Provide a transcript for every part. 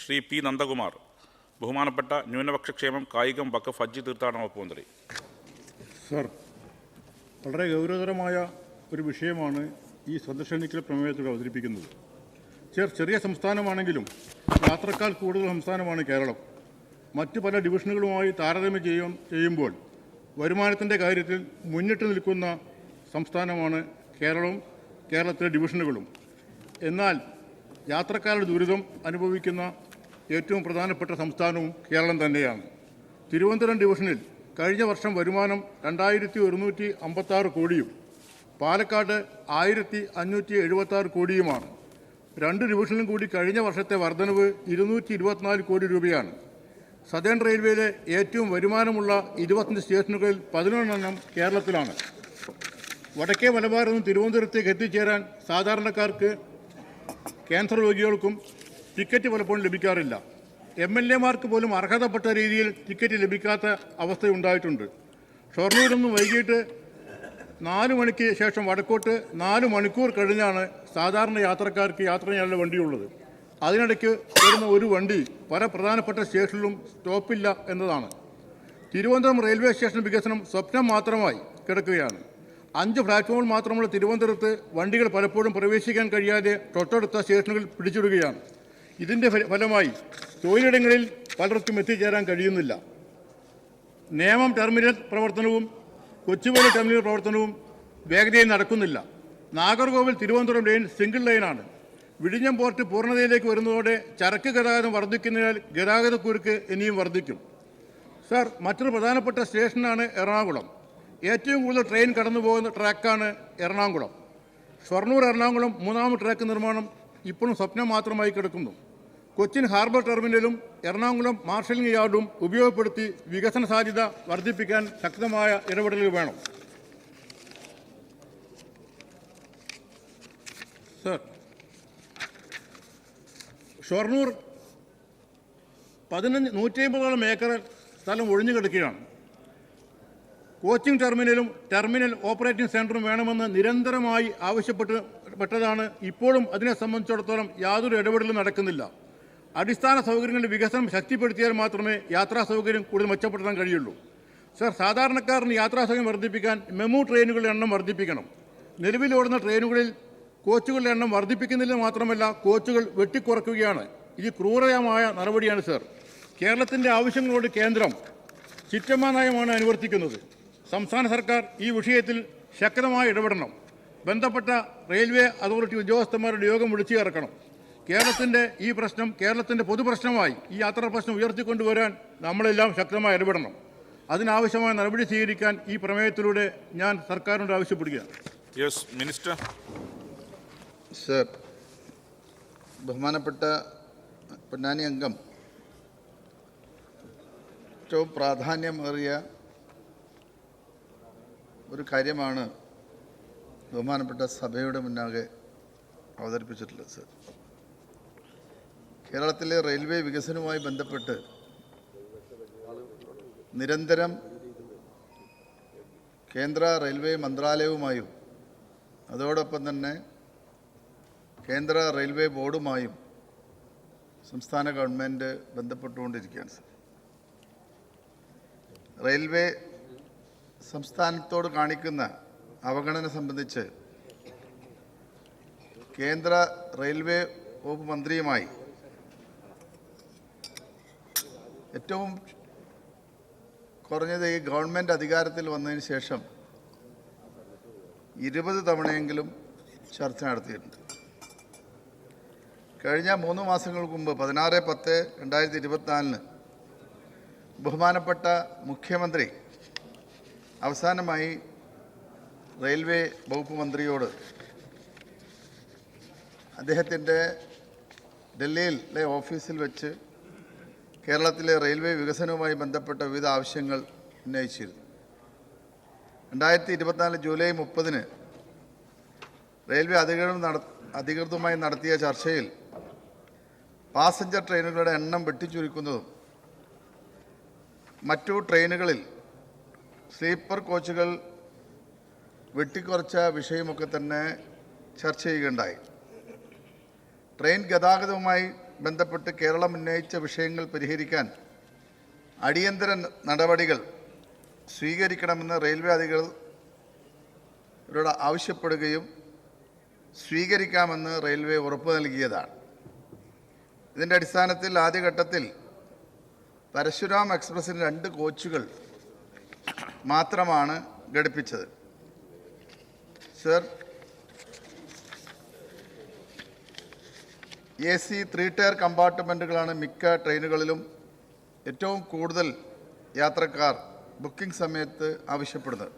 Shri P Nandakumar, ബഹുമാനപ്പെട്ട ന്യൂനപക്ഷ ക്ഷേമം, കായികം, വഖഫ്, ഹജ്ജ്, തീർത്ഥാടന വകുപ്പ് മന്ത്രി. സർ, വളരെ ഗൗരവതരമായ ഒരു വിഷയമാണ് ഈ സന്ദർശനിക്കൽ പ്രമേയത്തിൽ അവതരിപ്പിക്കുന്നത്. ചെറിയ സംസ്ഥാനമാണെങ്കിലും യാത്രക്കാർ കൂടുതൽ സംസ്ഥാനമാണ് കേരളം. മറ്റ് പല ഡിവിഷനുകളുമായി താരതമ്യം ചെയ്യുമ്പോൾ വരുമാനത്തിൻ്റെ കാര്യത്തിൽ മുന്നിട്ട് നിൽക്കുന്ന സംസ്ഥാനമാണ് കേരളവും കേരളത്തിലെ ഡിവിഷനുകളും. എന്നാൽ യാത്രക്കാരുടെ ദുരിതം അനുഭവിക്കുന്ന ഏറ്റവും പ്രധാനപ്പെട്ട സംസ്ഥാനവും കേരളം തന്നെയാണ്. തിരുവനന്തപുരം ഡിവിഷനിൽ കഴിഞ്ഞ വർഷം വരുമാനം 2156 കോടിയും പാലക്കാട് 1576 കോടിയുമാണ്. രണ്ട് ഡിവിഷനിലും കൂടി കഴിഞ്ഞ വർഷത്തെ വർധനവ് 224 കോടി രൂപയാണ്. സദേൺ റെയിൽവേയിലെ ഏറ്റവും വരുമാനമുള്ള 25 സ്റ്റേഷനുകളിൽ 11 കേരളത്തിലാണ്. വടക്കേ മലബാറിൽ നിന്നും തിരുവനന്തപുരത്തേക്ക് എത്തിച്ചേരാൻ സാധാരണക്കാർക്ക്, ക്യാൻസർ രോഗികൾക്കും ടിക്കറ്റ് പലപ്പോഴും ലഭിക്കാറില്ല. MLA-മാർക്ക് പോലും അർഹതപ്പെട്ട രീതിയിൽ ടിക്കറ്റ് ലഭിക്കാത്ത അവസ്ഥയുണ്ടായിട്ടുണ്ട്. ഷൊർണൂരിൽ നിന്നും വൈകിട്ട് 4 മണിക്ക് ശേഷം വടക്കോട്ട് 4 മണിക്കൂർ കഴിഞ്ഞാണ് സാധാരണ യാത്രക്കാർക്ക് യാത്ര ചെയ്യാനുള്ള വണ്ടിയുള്ളത്. അതിനിടയ്ക്ക് വരുന്ന ഒരു വണ്ടി പല പ്രധാനപ്പെട്ട സ്റ്റേഷനിലും സ്റ്റോപ്പില്ല എന്നതാണ്. തിരുവനന്തപുരം റെയിൽവേ സ്റ്റേഷൻ വികസനം സ്വപ്നം മാത്രമായി കിടക്കുകയാണ്. 5 പ്ലാറ്റ്ഫോമുകൾ മാത്രമുള്ള തിരുവനന്തപുരത്ത് വണ്ടികൾ പലപ്പോഴും പ്രവേശിക്കാൻ കഴിയാതെ തൊട്ടടുത്ത സ്റ്റേഷനുകൾ പിടിച്ചിടുകയാണ്. ഇതിൻ്റെ ഫലമായി തൊഴിലിടങ്ങളിൽ പലർക്കും എത്തിച്ചേരാൻ കഴിയുന്നില്ല. നേമം ടെർമിനൽ പ്രവർത്തനവും കൊച്ചുവേളി ടെർമിനൽ പ്രവർത്തനവും വേഗതയിൽ നടക്കുന്നില്ല. നാഗർകോവിൽ തിരുവനന്തപുരം ലൈൻ സിംഗിൾ ലൈനാണ്. വിഴിഞ്ഞം പോർട്ട് പൂർണ്ണതയിലേക്ക് വരുന്നതോടെ ചരക്ക് ഗതാഗതം വർദ്ധിക്കുന്നതിനാൽ ഗതാഗതക്കുരുക്ക് ഇനിയും വർദ്ധിക്കും. സർ, മറ്റൊരു പ്രധാനപ്പെട്ട സ്റ്റേഷനാണ് എറണാകുളം. ഏറ്റവും കൂടുതൽ ട്രെയിൻ കടന്നു പോകുന്ന ട്രാക്കാണ് എറണാകുളം. ഷൊർണൂർ എറണാകുളം 3ാം ട്രാക്ക് നിർമ്മാണം ഇപ്പോഴും സ്വപ്നം മാത്രമായി കിടക്കുന്നു. കൊച്ചിൻ ഹാർബർ ടെർമിനലും എറണാകുളം മാർഷലിംഗ് യാർഡും ഉപയോഗപ്പെടുത്തി വികസന സാധ്യത വർദ്ധിപ്പിക്കാൻ ശക്തമായ ഇടപെടലുകൾ വേണം. സർ, ഷൊർണൂർ 150ഓളം ഏക്കർ സ്ഥലം ഒഴിഞ്ഞു കിടക്കുകയാണ്. കോച്ചിംഗ് ടെർമിനലും ടെർമിനൽ ഓപ്പറേറ്റിംഗ് സെൻറ്ററും വേണമെന്ന് നിരന്തരമായി ആവശ്യപ്പെട്ടതാണ്. ഇപ്പോഴും അതിനെ സംബന്ധിച്ചിടത്തോളം യാതൊരു ഇടപെടലും നടക്കുന്നില്ല. അടിസ്ഥാന സൗകര്യങ്ങളുടെ വികസനം ശക്തിപ്പെടുത്തിയാൽ മാത്രമേ യാത്രാ സൗകര്യം കൂടുതൽ മെച്ചപ്പെടുത്താൻ കഴിയുള്ളൂ. സർ, സാധാരണക്കാരന് യാത്രാ സൗകര്യം വർദ്ധിപ്പിക്കാൻ മെമു ട്രെയിനുകളുടെ എണ്ണം വർദ്ധിപ്പിക്കണം. നിലവിലോടുന്ന ട്രെയിനുകളിൽ കോച്ചുകളുടെ എണ്ണം വർദ്ധിപ്പിക്കുന്നില്ല മാത്രമല്ല കോച്ചുകൾ വെട്ടിക്കുറയ്ക്കുകയാണ്. ഇത് ക്രൂരമായ നടപടിയാണ്. സർ, കേരളത്തിൻ്റെ ആവശ്യങ്ങളോട് കേന്ദ്രം ചിറ്റമ്മ നയമാണ് അനുവർത്തിക്കുന്നത്. സംസ്ഥാന സർക്കാർ ഈ വിഷയത്തിൽ ശക്തമായി ഇടപെടണം. ബന്ധപ്പെട്ട റെയിൽവേ അതോറിറ്റി ഉദ്യോഗസ്ഥന്മാരുടെ യോഗം വിളിച്ചു ചേർക്കണം. കേരളത്തിൻ്റെ ഈ പ്രശ്നം കേരളത്തിൻ്റെ പൊതുപ്രശ്നമായി ഈ യാത്രാ പ്രശ്നം ഉയർത്തിക്കൊണ്ടുവരാൻ നമ്മളെല്ലാം ശക്തമായി ഇടപെടണം. അതിനാവശ്യമായ നടപടി സ്വീകരിക്കാൻ ഈ പ്രമേയത്തിലൂടെ ഞാൻ സർക്കാരിനോട് ആവശ്യപ്പെടുകയാണ്. Yes, minister. സർ, ബഹുമാനപ്പെട്ട പൊന്നാനി അംഗം ഏറ്റവും പ്രാധാന്യമേറിയ ഒരു കാര്യമാണ് ബഹുമാനപ്പെട്ട സഭയുടെ മുന്നാകെ അവതരിപ്പിച്ചിട്ടുള്ളത്. സർ, കേരളത്തിലെ റെയിൽവേ വികസനവുമായി ബന്ധപ്പെട്ട് നിരന്തരം കേന്ദ്ര റെയിൽവേ മന്ത്രാലയവുമായും അതോടൊപ്പം തന്നെ കേന്ദ്ര റെയിൽവേ ബോർഡുമായും സംസ്ഥാന ഗവൺമെൻറ് ബന്ധപ്പെട്ടുകൊണ്ടിരിക്കുകയാണ്. സർ, റെയിൽവേ സംസ്ഥാനത്തോട് കാണിക്കുന്ന അവഗണന സംബന്ധിച്ച് കേന്ദ്ര റെയിൽവേ വകുപ്പ് മന്ത്രിയുമായി ഏറ്റവും കുറഞ്ഞത് ഈ ഗവൺമെൻറ് അധികാരത്തിൽ വന്നതിന് ശേഷം 20 തവണയെങ്കിലും ചർച്ച നടത്തിയിട്ടുണ്ട്. കഴിഞ്ഞ 3 മാസങ്ങൾക്ക് മുമ്പ് 16/10/2024 ബഹുമാനപ്പെട്ട മുഖ്യമന്ത്രി അവസാനമായി റെയിൽവേ വകുപ്പ് മന്ത്രിയോട് അദ്ദേഹത്തിൻ്റെ ഡൽഹിയിലെ ഓഫീസിൽ വെച്ച് കേരളത്തിലെ റെയിൽവേ വികസനവുമായി ബന്ധപ്പെട്ട വിവിധ ആവശ്യങ്ങൾ ഉന്നയിച്ചിരുന്നു. 2024 ജൂലൈ 30 റെയിൽവേ അധികൃതരുമായി നടത്തിയ ചർച്ചയിൽ പാസഞ്ചർ ട്രെയിനുകളുടെ എണ്ണം വെട്ടിച്ചുരുക്കുന്നതും മറ്റു ട്രെയിനുകളിൽ സ്ലീപ്പർ കോച്ചുകൾ വെട്ടിക്കുറച്ച വിഷയമൊക്കെ തന്നെ ചർച്ച ചെയ്യുകയുണ്ടായി. ട്രെയിൻ ഗതാഗതവുമായി ബന്ധപ്പെട്ട് കേരളം ഉന്നയിച്ച വിഷയങ്ങൾ പരിഹരിക്കാൻ അടിയന്തര നടപടികൾ സ്വീകരിക്കണമെന്ന് റെയിൽവേ അധികൃതരോട് ആവശ്യപ്പെടുകയും സ്വീകരിക്കാമെന്ന് റെയിൽവേ ഉറപ്പു നൽകിയതാണ്. ഇതിൻ്റെ അടിസ്ഥാനത്തിൽ ആദ്യഘട്ടത്തിൽ പരശുരാം എക്സ്പ്രസിന് 2 കോച്ചുകൾ മാത്രമാണ് ഘടിപ്പിച്ചത്. സർ, AC 3 ടയർ കമ്പാർട്ട്മെൻറ്റുകളാണ് മിക്ക ട്രെയിനുകളിലും ഏറ്റവും കൂടുതൽ യാത്രക്കാർ ബുക്കിംഗ് സമയത്ത് ആവശ്യപ്പെടുന്നത്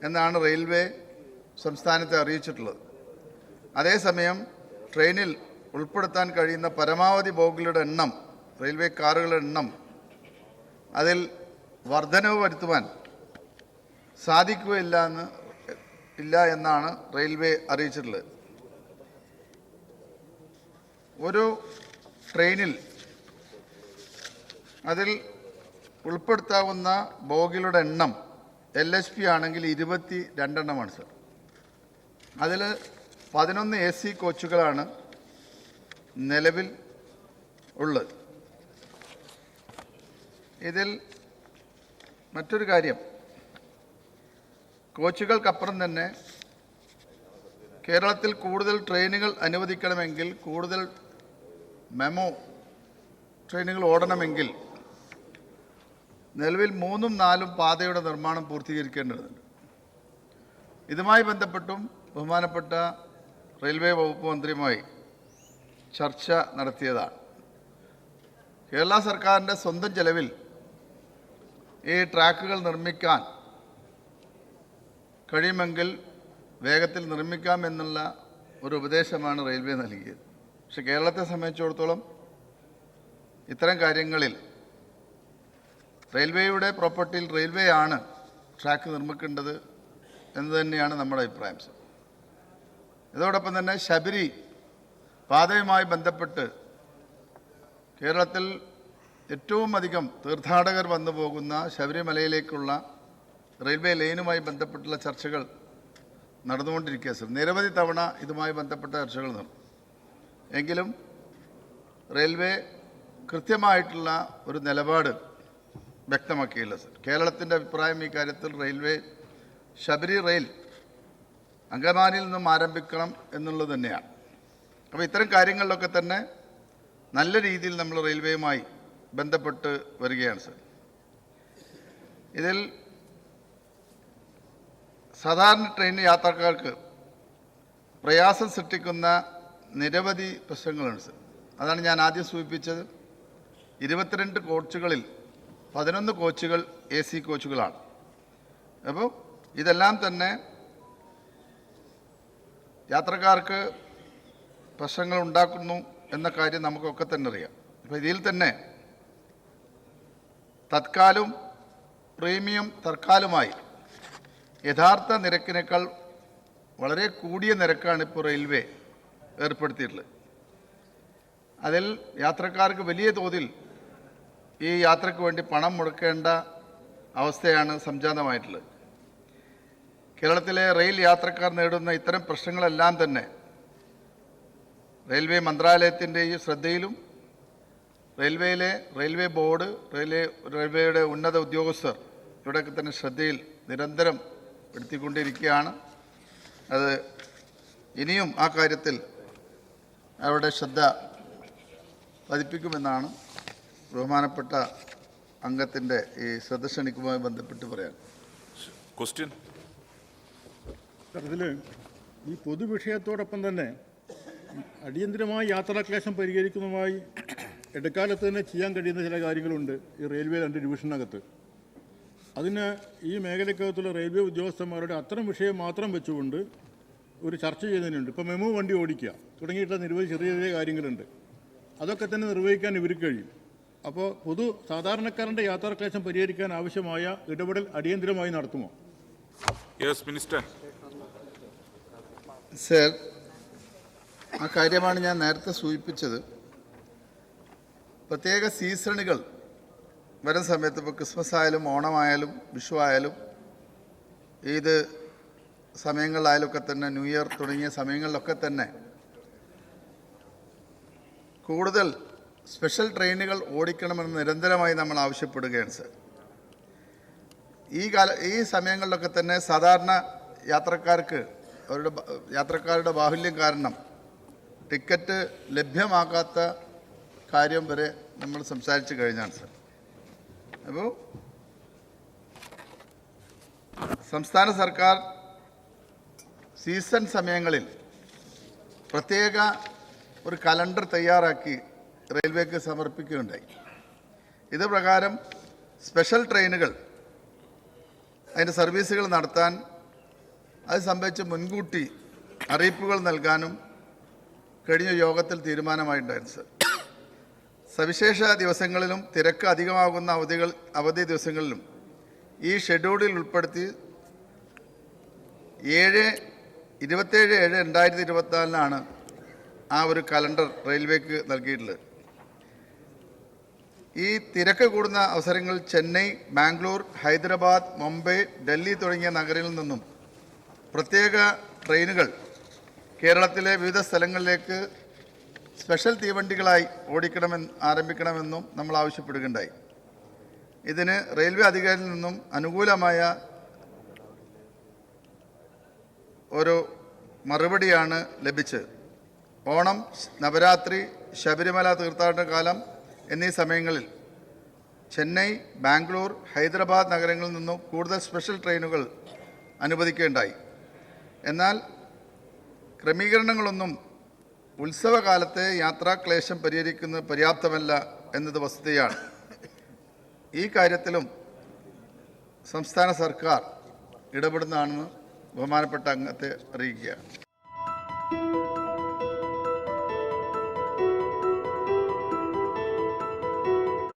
എന്നാണ് റെയിൽവേ സംസ്ഥാനത്തെ അറിയിച്ചിട്ടുള്ളത്. അതേസമയം ട്രെയിനിൽ ഉൾപ്പെടുത്താൻ കഴിയുന്ന പരമാവധി ബോഗികളുടെ എണ്ണം, റെയിൽവേ കാറുകളുടെ എണ്ണം, അതിൽ വർധനവ് വരുത്തുവാൻ സാധിക്കുകയില്ല എന്നാണ് റെയിൽവേ അറിയിച്ചിട്ടുള്ളത്. ഒരു ട്രെയിനിൽ അതിൽ ഉൾപ്പെടുത്താവുന്ന ബോഗികളുടെ എണ്ണം LHP ആണെങ്കിൽ 22 എണ്ണമാണ് സർ. അതിൽ 11 AC കോച്ചുകളാണ് നിലവിൽ ഉള്ളത്. ഇതിൽ മറ്റൊരു കാര്യം, കോച്ചുകൾക്കപ്പുറം തന്നെ കേരളത്തിൽ കൂടുതൽ ട്രെയിനുകൾ അനുവദിക്കണമെങ്കിൽ, കൂടുതൽ മെമോ ട്രെയിനുകൾ ഓടണമെങ്കിൽ നിലവിൽ 3ഉം 4ഉം പാതയുടെ നിർമ്മാണം പൂർത്തീകരിക്കേണ്ടതുണ്ട്. ഇതുമായി ബന്ധപ്പെട്ടും ബഹുമാനപ്പെട്ട റെയിൽവേ വകുപ്പ് മന്ത്രിയുമായി ചർച്ച നടത്തിയതാണ്. കേരള സർക്കാരിൻ്റെ സ്വന്തം ചെലവിൽ ഈ ട്രാക്കുകൾ നിർമ്മിക്കാൻ കഴിയുമെങ്കിൽ വേഗത്തിൽ നിർമ്മിക്കാമെന്നുള്ള ഒരു ഉപദേശമാണ് റെയിൽവേ നൽകിയത്. പക്ഷെ കേരളത്തെ സംബന്ധിച്ചിടത്തോളം ഇത്തരം കാര്യങ്ങളിൽ റെയിൽവേയുടെ പ്രോപ്പർട്ടിയിൽ റെയിൽവേ ആണ് ട്രാക്ക് നിർമ്മിക്കേണ്ടത് എന്ന് തന്നെയാണ് നമ്മുടെ അഭിപ്രായം. ഇതോടൊപ്പം തന്നെ ശബരി പാതയുമായി ബന്ധപ്പെട്ട് കേരളത്തിൽ ഏറ്റവും അധികം തീർത്ഥാടകർ വന്നു പോകുന്ന ശബരിമലയിലേക്കുള്ള റെയിൽവേ ലൈനുമായി ബന്ധപ്പെട്ടുള്ള ചർച്ചകൾ നടന്നുകൊണ്ടിരിക്കുക സർ. നിരവധി തവണ ഇതുമായി ബന്ധപ്പെട്ട ചർച്ചകൾ നടന്നു. എങ്കിലും റെയിൽവേ കൃത്യമായിട്ടുള്ള ഒരു നിലപാട് വ്യക്തമാക്കിയില്ല സർ. കേരളത്തിൻ്റെ അഭിപ്രായം ഈ കാര്യത്തിൽ റെയിൽവേ ശബരി റെയിൽ അങ്കമാലിയിൽ നിന്നും ആരംഭിക്കണം എന്നുള്ളത് തന്നെയാണ്. അപ്പോൾ ഇത്തരം കാര്യങ്ങളിലൊക്കെ തന്നെ നല്ല രീതിയിൽ നമ്മൾ റെയിൽവേയുമായി ബന്ധപ്പെട്ട് വരികയാണ് സർ. ഇതിൽ സാധാരണ ട്രെയിൻ യാത്രക്കാർക്ക് പ്രയാസം സൃഷ്ടിക്കുന്ന നിരവധി പ്രശ്നങ്ങളുണ്ട് സർ. അതാണ് ഞാൻ ആദ്യം സൂചിപ്പിച്ചത്. 22 കോച്ചുകളിൽ 11 കോച്ചുകൾ AC കോച്ചുകളാണ്. അപ്പോൾ ഇതെല്ലാം തന്നെ യാത്രക്കാർക്ക് പ്രശ്നങ്ങൾ ഉണ്ടാക്കുന്നു എന്ന കാര്യം നമുക്കൊക്കെ തന്നെ അറിയാം. അപ്പോൾ ഇതിൽ തന്നെ തത്കാലും പ്രീമിയം തൽക്കാലുമായി യഥാർത്ഥ നിരക്കിനേക്കാൾ വളരെ കൂടിയ നിരക്കാണ് ഇപ്പോൾ റെയിൽവേ ഏർപ്പെടുത്തിയിട്ടുള്ളത്. അതിൽ യാത്രക്കാർക്ക് വലിയ തോതിൽ ഈ യാത്രയ്ക്ക് വേണ്ടി പണം മുടക്കേണ്ട അവസ്ഥയാണ് സംജാതമായിട്ടുള്ളത്. കേരളത്തിലെ റെയിൽ യാത്രക്കാർ നേരിടുന്ന ഇത്തരം പ്രശ്നങ്ങളെല്ലാം തന്നെ റെയിൽവേ മന്ത്രാലയത്തിൻ്റെ ഈ ശ്രദ്ധയിലും റെയിൽവേ ബോർഡ്, റെയിൽവേയുടെ ഉന്നത ഉദ്യോഗസ്ഥർ ഇവിടെയൊക്കെ തന്നെ ശ്രദ്ധയിൽ നിരന്തരം എടുത്തിക്കൊണ്ടിരിക്കുകയാണ്. അത് ഇനിയും ആ കാര്യത്തിൽ അവരുടെ ശ്രദ്ധ പതിപ്പിക്കുമെന്നാണ് ബഹുമാനപ്പെട്ട അംഗത്തിൻ്റെ ഈ ശ്രദ്ധ ക്ഷണിക്കുമായി ബന്ധപ്പെട്ട് പറയാൻ. ക്വസ്റ്റ്യൻ ഇതിൽ ഈ പൊതുവിഷയത്തോടൊപ്പം തന്നെ അടിയന്തരമായി യാത്രാക്ലേശം പരിഹരിക്കുന്നതുമായി ഇടക്കാലത്ത് തന്നെ ചെയ്യാൻ കഴിയുന്ന ചില കാര്യങ്ങളുണ്ട് ഈ റെയിൽവേ 2 ഡിവിഷനകത്ത്. അതിന് ഈ മേഖലക്കകത്തുള്ള റെയിൽവേ ഉദ്യോഗസ്ഥന്മാരുടെ അത്തരം വിഷയം മാത്രം വെച്ചുകൊണ്ട് ഒരു ചർച്ച ചെയ്യുന്നതിനുണ്ട്. ഇപ്പോൾ മെമു വണ്ടി ഓടിക്കുക തുടങ്ങിയിട്ടുള്ള നിരവധി ചെറിയ ചെറിയ കാര്യങ്ങളുണ്ട്. അതൊക്കെ തന്നെ നിർവഹിക്കാൻ ഇവർക്ക് കഴിയും. അപ്പോൾ സാധാരണക്കാരൻ്റെ യാത്രാക്ലേശം പരിഹരിക്കാൻ ആവശ്യമായ ഇടപെടൽ അടിയന്തരമായി നടത്തുമോ? Yes minister. സർ, ആ കാര്യമാണ് ഞാൻ നേരത്തെ സൂചിപ്പിച്ചത്. പ്രത്യേക സീസണുകൾ വരുന്ന സമയത്ത്, ഇപ്പോൾ ക്രിസ്മസ് ആയാലും ഓണമായാലും വിഷു ആയാലും ഈദ് സമയങ്ങളിലായാലൊക്കെ തന്നെ, ന്യൂ ഇയർ തുടങ്ങിയ സമയങ്ങളിലൊക്കെ തന്നെ കൂടുതൽ സ്പെഷ്യൽ ട്രെയിനുകൾ ഓടിക്കണമെന്ന് നിരന്തരമായി നമ്മൾ ആവശ്യപ്പെടുകയാണ് സർ. ഈ സമയങ്ങളിലൊക്കെ തന്നെ സാധാരണ യാത്രക്കാരുടെ ബാഹുല്യം കാരണം ടിക്കറ്റ് ലഭ്യമാക്കാത്ത കാര്യം വരെ നമ്മൾ സംസാരിച്ചു കഴിഞ്ഞാണ് സർ. അപ്പോൾ സംസ്ഥാന സർക്കാർ സീസൺ സമയങ്ങളിൽ പ്രത്യേക ഒരു കലണ്ടർ തയ്യാറാക്കി റെയിൽവേക്ക് സമർപ്പിക്കുകയുണ്ടായി. ഇത് പ്രകാരം സ്പെഷ്യൽ ട്രെയിനുകൾ അതിൻ്റെ സർവീസുകൾ നടത്താൻ അത് സംബന്ധിച്ച് മുൻകൂട്ടി അറിയിപ്പുകൾ നൽകാനും കഴിഞ്ഞ യോഗത്തിൽ തീരുമാനമായിട്ടുണ്ടായിരുന്നു സർ. സവിശേഷ ദിവസങ്ങളിലും തിരക്ക് അധികമാകുന്ന അവധി ദിവസങ്ങളിലും ഈ ഷെഡ്യൂളിൽ ഉൾപ്പെടുത്തി 27/7/2024 ആ ഒരു കലണ്ടർ റെയിൽവേക്ക് നൽകിയിട്ടുള്ളത്. ഈ തിരക്ക് കൂടുന്ന അവസരങ്ങളിൽ ചെന്നൈ, ബാംഗ്ലൂർ, ഹൈദരാബാദ്, മുംബൈ, ഡൽഹി തുടങ്ങിയ നഗരങ്ങളിൽ നിന്നും പ്രത്യേക ട്രെയിനുകൾ കേരളത്തിലെ വിവിധ സ്ഥലങ്ങളിലേക്ക് സ്പെഷ്യൽ തീവണ്ടികളായി ആരംഭിക്കണമെന്നും നമ്മൾ ആവശ്യപ്പെടുകയുണ്ടായി. ഇതിന് റെയിൽവേ അധികാരിയിൽ നിന്നും അനുകൂലമായ ഒരു മറുപടിയാണ് ലഭിച്ചത്. ഓണം, നവരാത്രി, ശബരിമല തീർത്ഥാടന കാലം എന്നീ സമയങ്ങളിൽ ചെന്നൈ, ബാംഗ്ലൂർ, ഹൈദരാബാദ് നഗരങ്ങളിൽ നിന്നും കൂടുതൽ സ്പെഷ്യൽ ട്രെയിനുകൾ അനുവദിക്കുകയുണ്ടായി. എന്നാൽ ക്രമീകരണങ്ങളൊന്നും ഉത്സവകാലത്തെ യാത്രാക്ലേശം പരിഹരിക്കുന്നത് പര്യാപ്തമല്ല എന്നത് വസ്തുതയാണ്. ഈ കാര്യത്തിലും സംസ്ഥാന സർക്കാർ ഇടപെടുന്നതാണെന്ന് ബഹുമാനപ്പെട്ട അംഗത്തെ അറിയിക്കുകയാണ്.